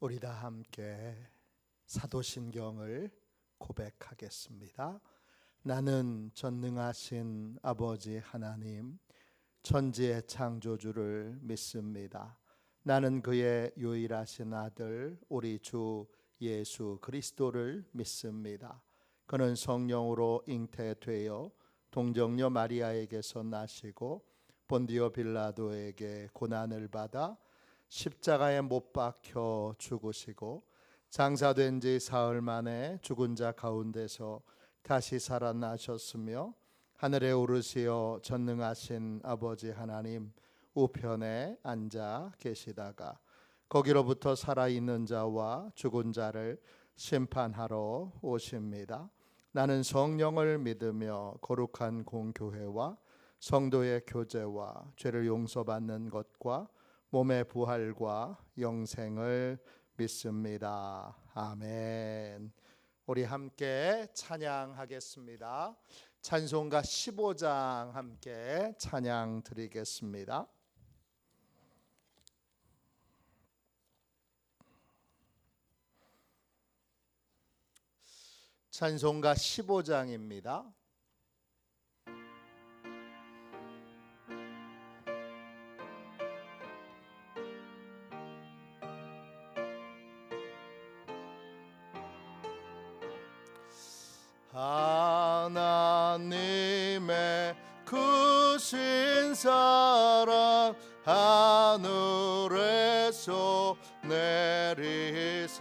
우리 다 함께 사도신경을 고백하겠습니다. 나는 전능하신 아버지 하나님, 천지의 창조주를 믿습니다. 나는 그의 유일하신 아들 우리 주 예수 그리스도를 믿습니다. 그는 성령으로 잉태되어 동정녀 마리아에게서 나시고 본디오 빌라도에게 고난을 받아 십자가에 못 박혀 죽으시고 장사된 지 사흘 만에 죽은 자 가운데서 다시 살아나셨으며 하늘에 오르시어 전능하신 아버지 하나님 우편에 앉아 계시다가 거기로부터 살아있는 자와 죽은 자를 심판하러 오십니다. 나는 성령을 믿으며 거룩한 공교회와 성도의 교제와 죄를 용서받는 것과 몸의 부활과 영생을 믿습니다. 아멘. 우리 함께 찬양하겠습니다. 찬송가 15장 함께 찬양 드리겠습니다. 찬송가 15장입니다. 하나님의 크신 사랑 하늘에서 내리사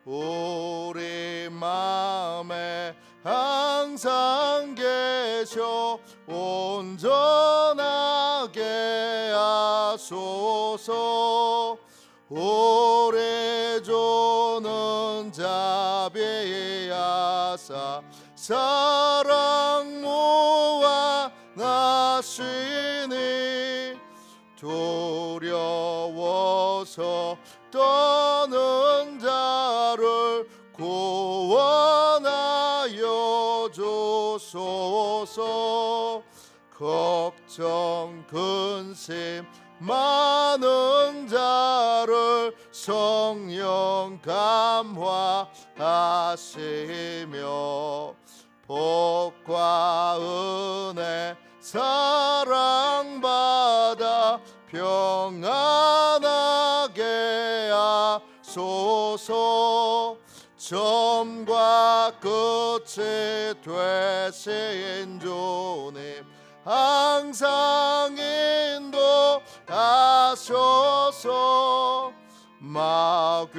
우리 마음에 항상 계셔 온전하게 하소서. 오래 조는 자비하사 사랑 모아 나시니 두려워서 떠는 자를 구원하여 주소서. 걱정 근심 많은 자를 성령 감화하시며 복과 은혜 사랑받아 평안하게 하소서. 처음과 끝이 되신 주님 항상 인도하셔서 마귀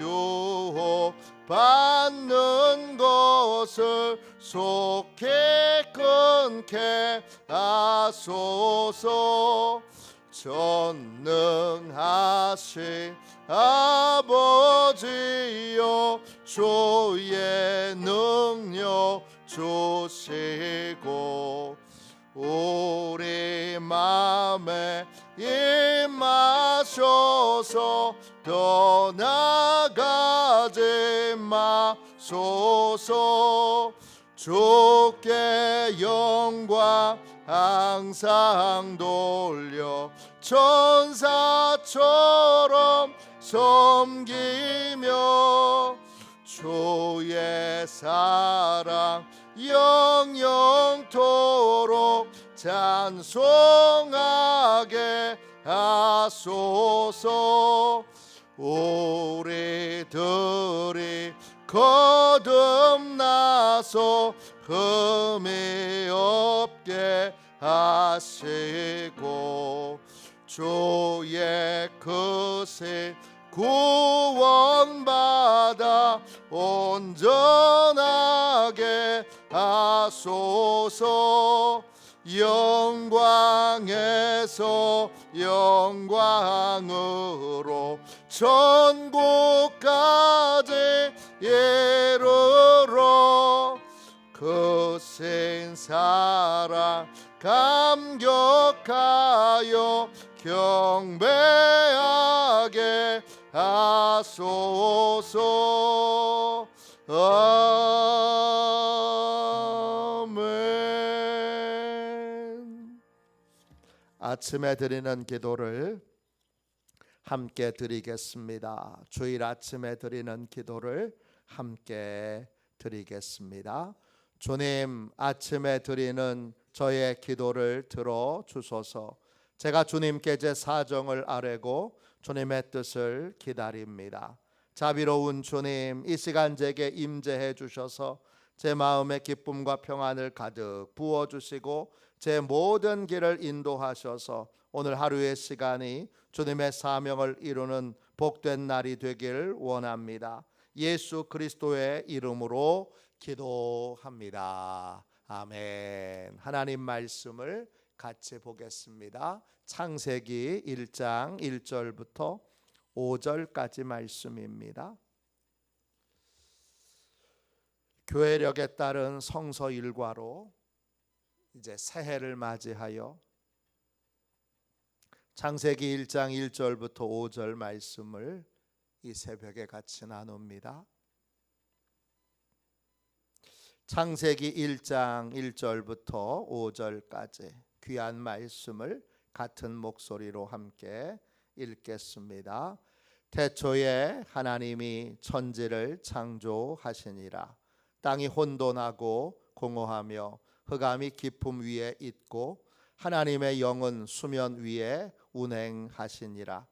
유혹 받는 것을 속히 끊게 하소서. 전능하신 아버지여 주의 능력 주시고 우리 마음에 임하셔서 떠나가지 마소서. 주께 영광 항상 돌려 천사처럼 섬기며 주의 사랑 영영토록 찬송하게 하소서. 우리들이 거듭나서 흠이 없게 하시고 주의 크신 구원받아 온전하게 하소서. 영광에서 영광으로 천국까지 이르러 크신 사랑 감격하여 경배하게 하소서. 아멘. 아침에 드리는 기도를 함께 드리겠습니다. 주일 아침에 드리는 기도를 함께 드리겠습니다. 주님, 아침에 드리는 저의 기도를 들어 주소서. 제가 주님께 제 사정을 아뢰고 주님의 뜻을 기다립니다. 자비로운 주님, 이 시간 제게 임재해 주셔서 제 마음의 기쁨과 평안을 가득 부어주시고 제 모든 길을 인도하셔서 오늘 하루의 시간이 주님의 사명을 이루는 복된 날이 되길 원합니다. 예수 그리스도의 이름으로 기도합니다. 아멘. 하나님 말씀을 같이 보겠습니다. 창세기 1장 1절부터 5절까지 말씀입니다. 교회력에 따른 성서 일과로 이제 새해를 맞이하여 창세기 1장 1절부터 5절 말씀을 이 새벽에 같이 나눕니다. 창세기 1장 1절부터 5절까지 귀한 말씀을 같은 목소리로 함께 읽겠습니다. 태초에 하나님이 천지를 창조하시니라. 땅이 혼돈하고 공허하며 흑암이 깊음 위에 있고 하나님의 영은 수면 위에 운행하시니라.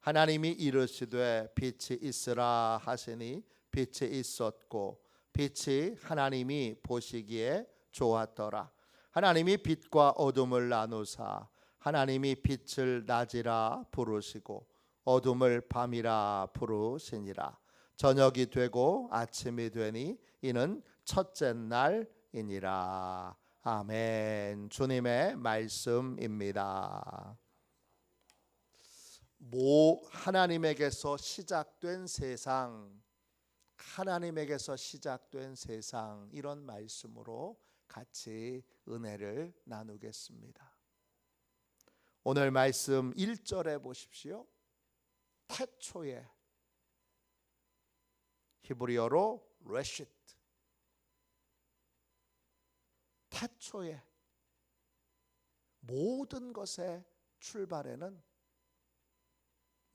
하나님이 이르시되 빛이 있으라 하시니 빛이 있었고 빛이 하나님이 보시기에 좋았더라. 하나님이 빛과 어둠을 나누사 하나님이 빛을 낮이라 부르시고 어둠을 밤이라 부르시니라. 저녁이 되고 아침이 되니 이는 첫째 날이니라. 아멘. 주님의 말씀입니다. 하나님에게서 시작된 세상, 하나님에게서 시작된 세상, 이런 말씀으로 같이 은혜를 나누겠습니다. 오늘 말씀 1절에 보십시오. 태초에, 히브리어로 레시트, 태초에, 모든 것의 출발에는,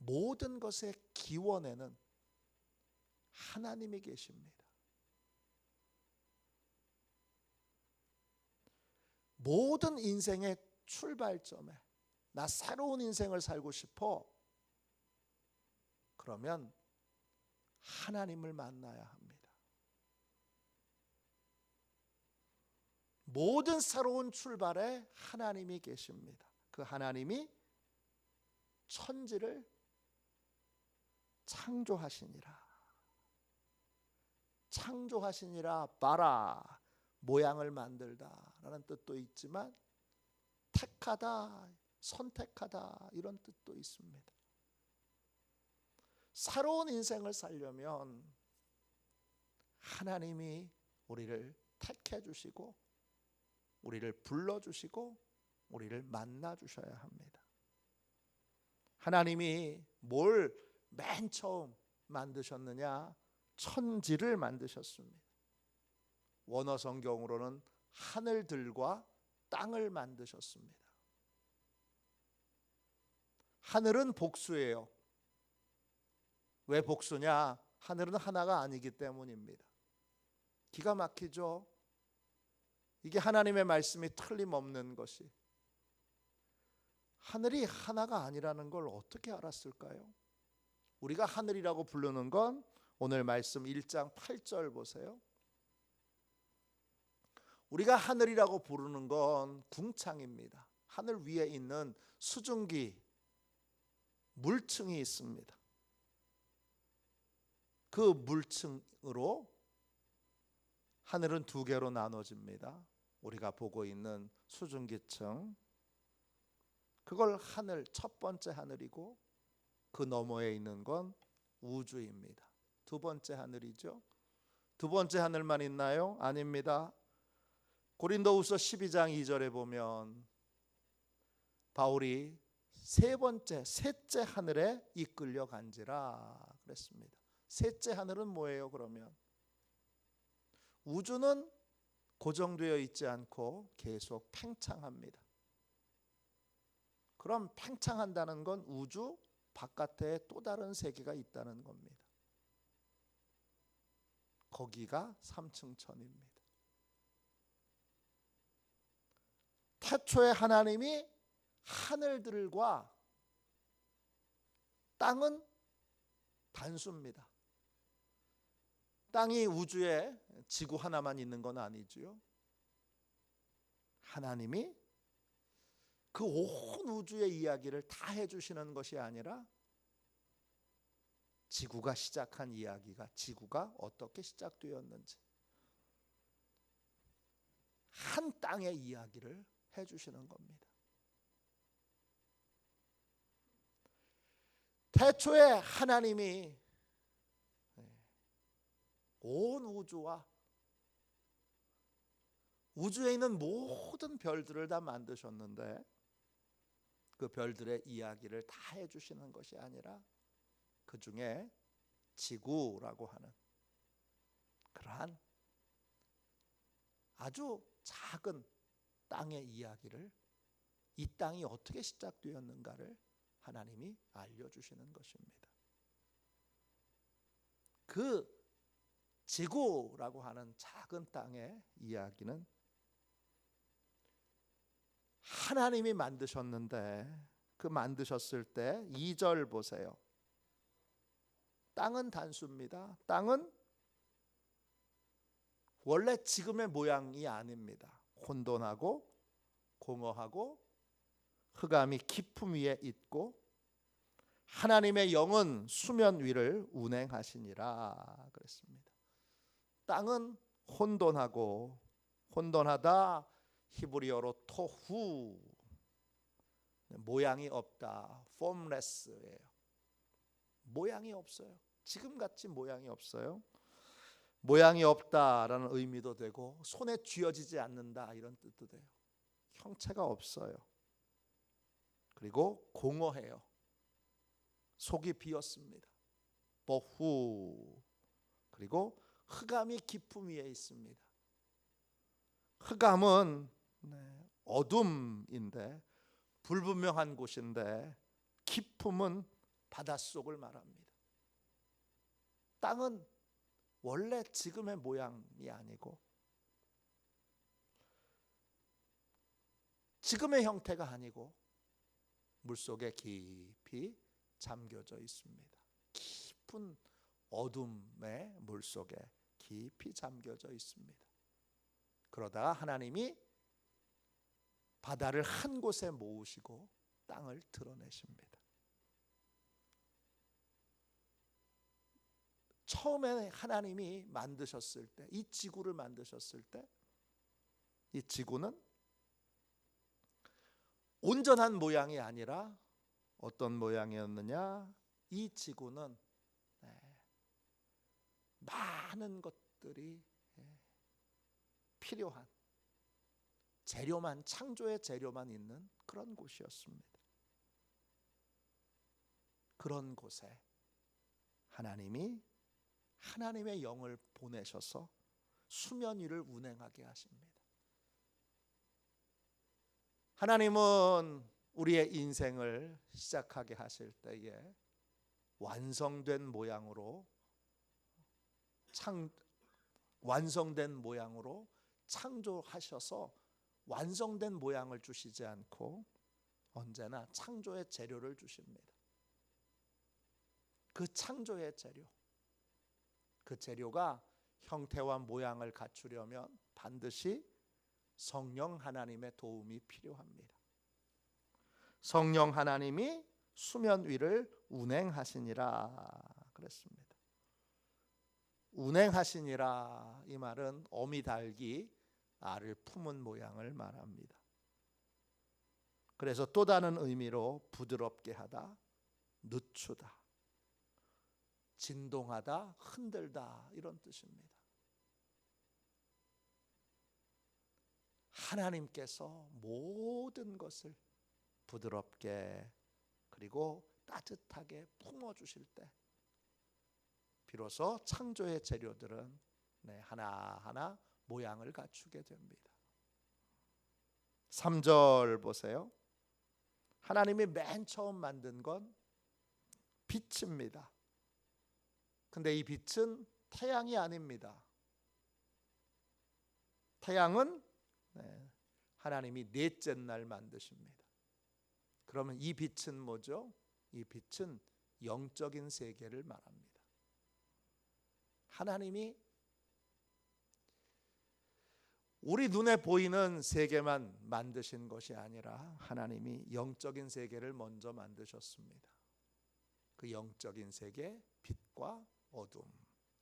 모든 것의 기원에는 하나님이 계십니다. 모든 인생의 출발점에 나 새로운 인생을 살고 싶어. 그러면 하나님을 만나야 합니다. 모든 새로운 출발에 하나님이 계십니다. 그 하나님이 천지를 창조하시니라. 창조하시니라, 바라, 모양을 만들다 라는 뜻도 있지만 택하다, 선택하다 이런 뜻도 있습니다. 새로운 인생을 살려면 하나님이 우리를 택해 주시고 우리를 불러주시고 우리를 만나 주셔야 합니다. 하나님이 뭘 맨 처음 만드셨느냐? 천지를 만드셨습니다. 원어 성경으로는 하늘들과 땅을 만드셨습니다. 하늘은 복수예요. 왜 복수냐? 하늘은 하나가 아니기 때문입니다. 기가 막히죠? 이게 하나님의 말씀이 틀림없는 것이, 하늘이 하나가 아니라는 걸 어떻게 알았을까요? 우리가 하늘이라고 부르는 건 오늘 말씀 1장 8절 보세요. 우리가 하늘이라고 부르는 건 궁창입니다. 하늘 위에 있는 수증기, 물층이 있습니다. 그 물층으로 하늘은 두 개로 나눠집니다. 우리가 보고 있는 수증기층, 그걸 하늘, 첫 번째 하늘이고 그 너머에 있는 건 우주입니다. 두 번째 하늘이죠. 두 번째 하늘만 있나요? 아닙니다. 고린도후서 12장 2절에 보면 바울이 셋째 하늘에 이끌려 간지라 그랬습니다. 셋째 하늘은 뭐예요? 그러면 우주는 고정되어 있지 않고 계속 팽창합니다. 그럼 팽창한다는 건 우주 바깥에 또 다른 세계가 있다는 겁니다. 거기가 삼층천입니다. 태초에 하나님이 하늘들과 땅은 단수입니다. 땅이 우주에 지구 하나만 있는 건 아니지요. 하나님이 그 온 우주의 이야기를 다 해주시는 것이 아니라 지구가 시작한 이야기가, 지구가 어떻게 시작되었는지 한 땅의 이야기를 해주시는 겁니다. 태초에 하나님이 온 우주와 우주에 있는 모든 별들을 다 만드셨는데 그 별들의 이야기를 다 해주시는 것이 아니라 그 중에 지구라고 하는 그러한 아주 작은 땅의 이야기를, 이 땅이 어떻게 시작되었는가를 하나님이 알려주시는 것입니다. 그 지구라고 하는 작은 땅의 이야기는 하나님이 만드셨는데 그 만드셨을 때 2절 보세요. 땅은 단수입니다. 땅은 원래 지금의 모양이 아닙니다. 혼돈하고 공허하고 흑암이 깊음 위에 있고 하나님의 영은 수면 위를 운행하시니라 그랬습니다. 땅은 혼돈하고, 혼돈하다 히브리어로 토후, 모양이 없다, formless예요. 모양이 없어요. 지금같이 모양이 없어요. 모양이 없다라는 의미도 되고 손에 쥐어지지 않는다 이런 뜻도 돼요. 형체가 없어요. 그리고 공허해요. 속이 비었습니다. 보후. 그리고 흑암이 깊음 위에 있습니다. 흑암은 어둠인데 불분명한 곳인데 깊음은 바닷속을 말합니다. 땅은 원래 지금의 모양이 아니고 지금의 형태가 아니고 물속에 깊이 잠겨져 있습니다. 깊은 어둠의 물속에 깊이 잠겨져 있습니다. 그러다가 하나님이 바다를 한 곳에 모으시고 땅을 드러내십니다. 처음에 하나님이 만드셨을 때, 이 지구를 만드셨을 때, 이 지구는 온전한 모양이 아니라 어떤 모양이었느냐? 이 지구는 많은 것들이 필요한 재료만, 창조의 재료만 있는 그런 곳이었습니다. 그런 곳에 하나님이 하나님의 영을 보내셔서 수면 위를 운행하게 하십니다. 하나님은 우리의 인생을 시작하게 하실 때에 완성된 모양으로 창조하셔서 완성된 모양을 주시지 않고 언제나 창조의 재료를 주십니다. 그 창조의 재료, 그 재료가 형태와 모양을 갖추려면 반드시 성령 하나님의 도움이 필요합니다. 성령 하나님이 수면 위를 운행하시니라 그랬습니다. 운행하시니라, 이 말은 어미 닭이 알을 품은 모양을 말합니다. 그래서 또 다른 의미로 부드럽게 하다, 늦추다, 진동하다, 흔들다 이런 뜻입니다. 하나님께서 모든 것을 부드럽게 그리고 따뜻하게 품어주실 때 비로소 창조의 재료들은 하나하나 모양을 갖추게 됩니다. 3절 보세요. 하나님이 맨 처음 만든 건 빛입니다. 근데 이 빛은 태양이 아닙니다. 태양은 하나님이 넷째 날 만드십니다. 그러면 이 빛은 뭐죠? 이 빛은 영적인 세계를 말합니다. 하나님이 우리 눈에 보이는 세계만 만드신 것이 아니라 하나님이 영적인 세계를 먼저 만드셨습니다. 그 영적인 세계, 빛과 어둠.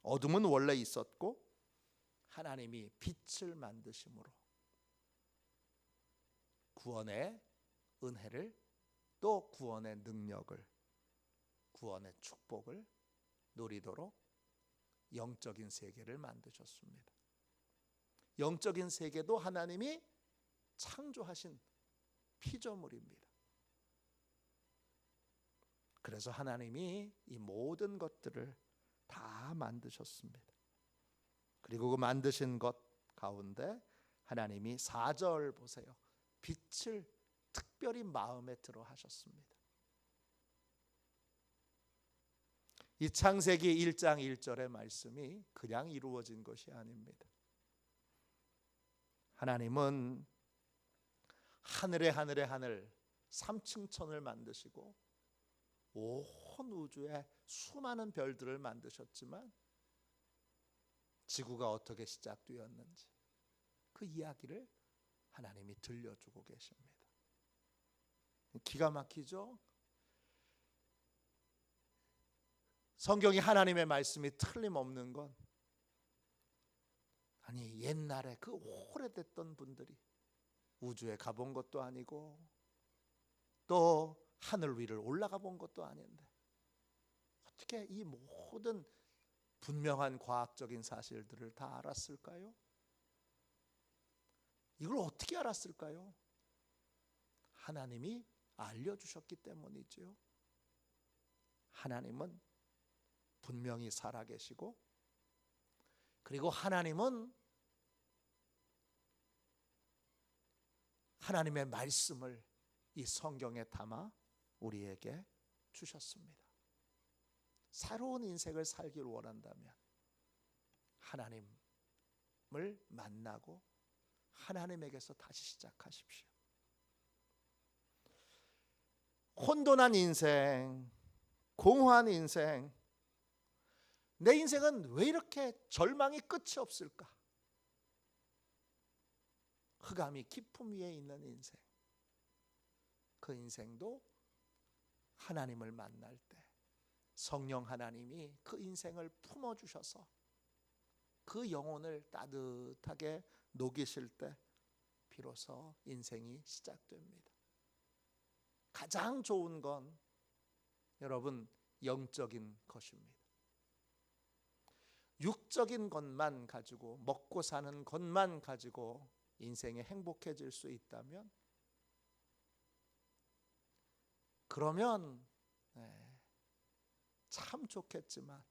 어둠은 원래 있었고 하나님이 빛을 만드심으로 구원의 은혜를, 또 구원의 능력을, 구원의 축복을 누리도록 영적인 세계를 만드셨습니다. 영적인 세계도 하나님이 창조하신 피조물입니다. 그래서 하나님이 이 모든 것들을 다 만드셨습니다. 그리고 그 만드신 것 가운데 하나님이 4절 보세요. 빛을 특별히 마음에 들어 하셨습니다. 이 창세기 1장 1절의 말씀이 그냥 이루어진 것이 아닙니다. 하나님은 하늘의 하늘 3층천을 만드시고 온 우주에 수많은 별들을 만드셨지만 지구가 어떻게 시작되었는지 그 이야기를 하나님이 들려주고 계십니다. 기가 막히죠? 성경이 하나님의 말씀이 틀림없는 건 아니 옛날에 그 오래됐던 분들이 우주에 가본 것도 아니고 또 하늘 위를 올라가 본 것도 아닌데 어떻게 이 모든 분명한 과학적인 사실들을 다 알았을까요? 이걸 어떻게 알았을까요? 하나님이 알려주셨기 때문이죠. 하나님은 분명히 살아계시고 그리고 하나님은 하나님의 말씀을 이 성경에 담아 우리에게 주셨습니다. 새로운 인생을 살기를 원한다면 하나님을 만나고 하나님에게서 다시 시작하십시오. 혼돈한 인생, 공허한 인생, 내 인생은 왜 이렇게 절망이 끝이 없을까? 흑암이 깊음 위에 있는 인생, 그 인생도 하나님을 만날 때 성령 하나님이 그 인생을 품어주셔서 그 영혼을 따뜻하게 녹이실 때 비로소 인생이 시작됩니다. 가장 좋은 건 여러분 영적인 것입니다. 육적인 것만 가지고 먹고 사는 것만 가지고 인생이 행복해질 수 있다면 그러면 참 좋겠지만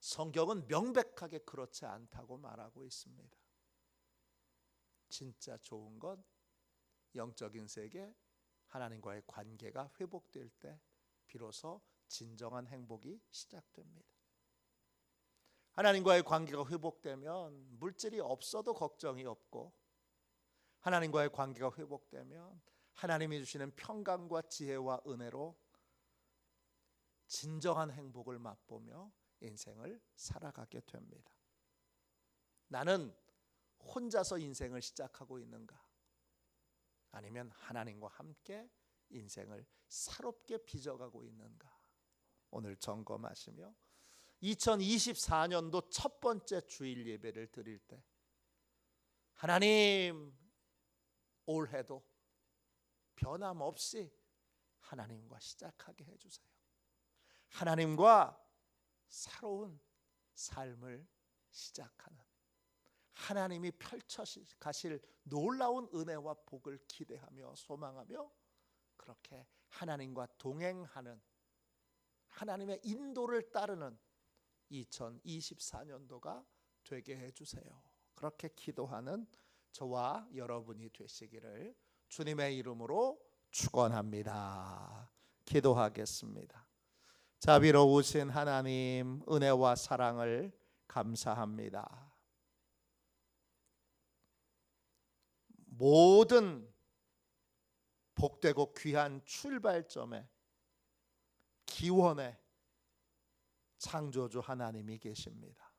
성경은 명백하게 그렇지 않다고 말하고 있습니다. 진짜 좋은 건 영적인 세계, 하나님과의 관계가 회복될 때 비로소 진정한 행복이 시작됩니다. 하나님과의 관계가 회복되면 물질이 없어도 걱정이 없고, 하나님과의 관계가 회복되면 하나님이 주시는 평강과 지혜와 은혜로 진정한 행복을 맛보며 인생을 살아가게 됩니다. 나는 혼자서 인생을 시작하고 있는가? 아니면 하나님과 함께 인생을 새롭게 빚어가고 있는가? 오늘 점검하시며 2024년도 첫 번째 주일 예배를 드릴 때 하나님 올해도 변함없이 하나님과 시작하게 해주세요. 하나님과 새로운 삶을 시작하는 하나님이 펼쳐 가실 놀라운 은혜와 복을 기대하며 소망하며 그렇게 하나님과 동행하는 하나님의 인도를 따르는 2024년도가 되게 해주세요. 그렇게 기도하는 저와 여러분이 되시기를 주님의 이름으로 축원합니다. 기도하겠습니다. 자비로우신 하나님 은혜와 사랑을 감사합니다. 모든 복되고 귀한 출발점에 기원에 창조주 하나님이 계십니다.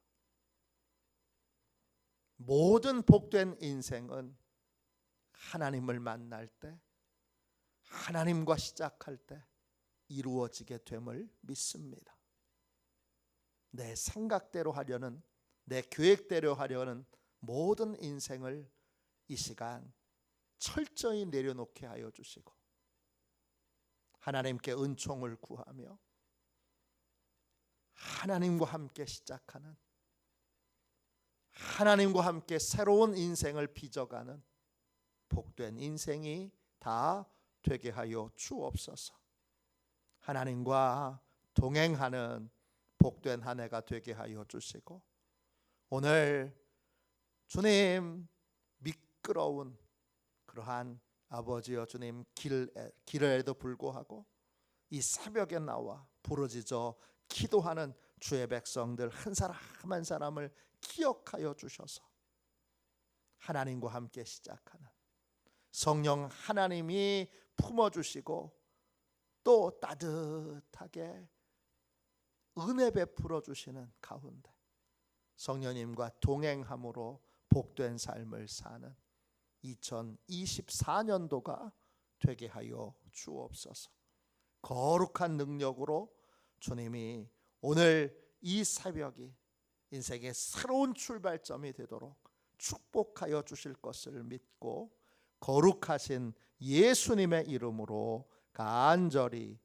모든 복된 인생은 하나님을 만날 때, 하나님과 시작할 때 이루어지게 됨을 믿습니다. 내 생각대로 하려는, 내 계획대로 하려는 모든 인생을 이 시간 철저히 내려놓게 하여 주시고 하나님께 은총을 구하며 하나님과 함께 시작하는, 하나님과 함께 새로운 인생을 빚어가는 복된 인생이 다 되게 하여 주옵소서. 하나님과 동행하는 복된 한 해가 되게 하여 주시고, 오늘 주님 미끄러운 그러한 아버지여 주님 길에도 불구하고 이 새벽에 나와 부르짖어 기도하는 주의 백성들 한 사람 한 사람을 기억하여 주셔서 하나님과 함께 시작하는, 성령 하나님이 품어주시고 또 따뜻하게 은혜 베풀어 주시는 가운데 성령님과 동행함으로 복된 삶을 사는 2024년도가 되게 하여 주옵소서. 거룩한 능력으로 주님이 오늘 이 새벽이 인생의 새로운 출발점이 되도록 축복하여 주실 것을 믿고 거룩하신 예수님의 이름으로 간절히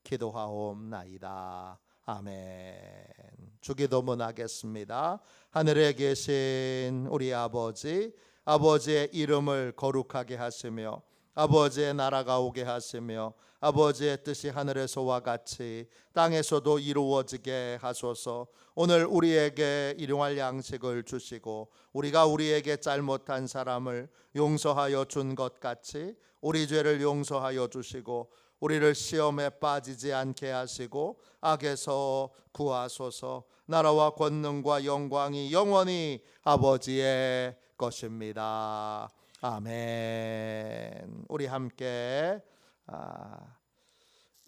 기도하옵나이다. 아멘. 주기도문 하겠습니다. 하늘에 계신 우리 아버지, 아버지의 이름을 거룩하게 하시며 아버지의 나라가 오게 하시며 아버지의 뜻이 하늘에서와 같이 땅에서도 이루어지게 하소서. 오늘 우리에게 일용할 양식을 주시고 우리가 우리에게 잘못한 사람을 용서하여 준 것 같이 우리 죄를 용서하여 주시고 우리를 시험에 빠지지 않게 하시고 악에서 구하소서. 나라와 권능과 영광이 영원히 아버지의 것입니다. 아멘. 우리 함께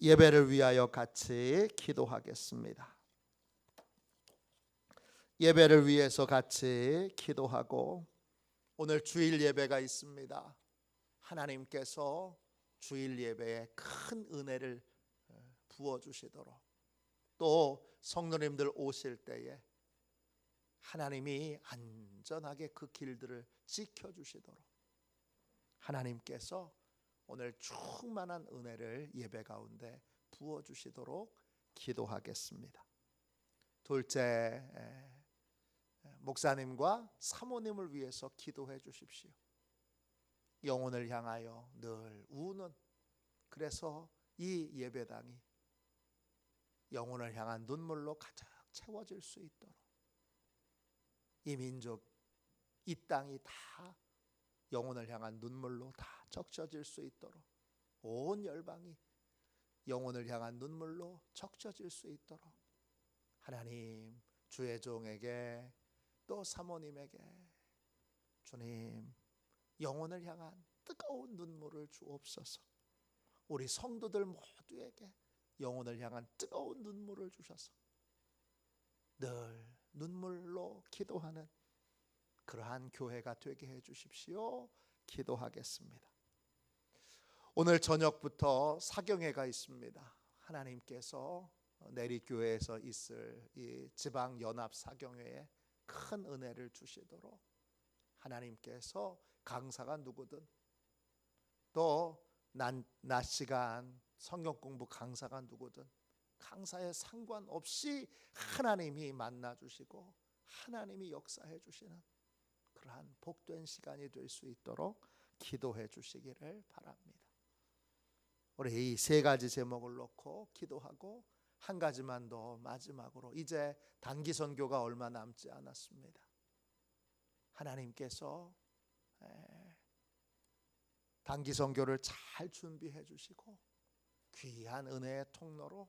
예배를 위하여 같이 기도하겠습니다. 예배를 위해서 같이 기도하고, 오늘 주일 예배가 있습니다. 하나님께서 주일 예배에 큰 은혜를 부어주시도록, 또 성도님들 오실 때에 하나님이 안전하게 그 길들을 지켜주시도록 하나님께서 오늘 충만한 은혜를 예배 가운데 부어주시도록 기도하겠습니다. 둘째, 목사님과 사모님을 위해서 기도해 주십시오. 영혼을 향하여 늘 우는, 그래서 이 예배당이 영혼을 향한 눈물로 가득 채워질 수 있도록, 이 민족, 이 땅이 다 영혼을 향한 눈물로 다 적셔질 수 있도록, 온 열방이 영혼을 향한 눈물로 적셔질 수 있도록 하나님, 주의 종에게 또 사모님에게 주님 영혼을 향한 뜨거운 눈물을 주옵소서. 우리 성도들 모두에게 영혼을 향한 뜨거운 눈물을 주셔서 늘 눈물로 기도하는 그러한 교회가 되게 해 주십시오. 기도하겠습니다. 오늘 저녁부터 사경회가 있습니다. 하나님께서 내리교회에서 있을 이 지방연합 사경회에 큰 은혜를 주시도록 하나님께서 강사가 누구든, 또 낮 시간 성경 공부 강사가 누구든 강사에 상관없이 하나님이 만나주시고 하나님이 역사해 주시는 그러한 복된 시간이 될 수 있도록 기도해 주시기를 바랍니다. 우리 이 세 가지 제목을 놓고 기도하고, 한 가지만 더 마지막으로, 이제 단기 선교가 얼마 남지 않았습니다. 하나님께서 단기 선교를 잘 준비해 주시고 귀한 은혜의 통로로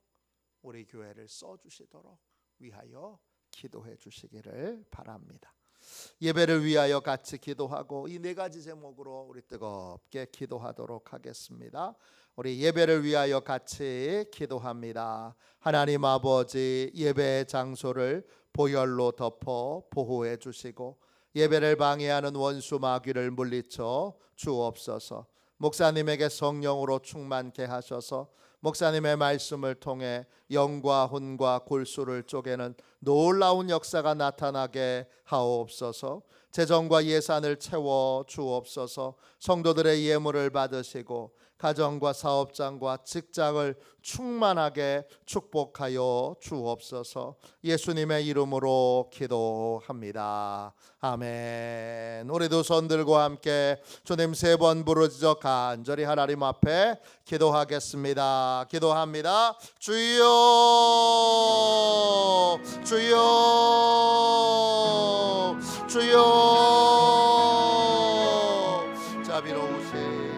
우리 교회를 써주시도록 위하여 기도해 주시기를 바랍니다. 예배를 위하여 같이 기도하고 이 네 가지 제목으로 우리 뜨겁게 기도하도록 하겠습니다. 우리 예배를 위하여 같이 기도합니다. 하나님 아버지, 예배의 장소를 보혈로 덮어 보호해 주시고 예배를 방해하는 원수 마귀를 물리쳐 주옵소서. 목사님에게 성령으로 충만케 하셔서 목사님의 말씀을 통해 영과 혼과 골수를 쪼개는 놀라운 역사가 나타나게 하옵소서. 재정과 예산을 채워 주옵소서. 성도들의 예물을 받으시고 가정과 사업장과 직장을 충만하게 축복하여 주옵소서. 예수님의 이름으로 기도합니다. 아멘. 우리도 손 들고 함께 주님 3번 부르짖어 간절히 하나님 앞에 기도하겠습니다. 기도합니다. 주여, 주여, 주여.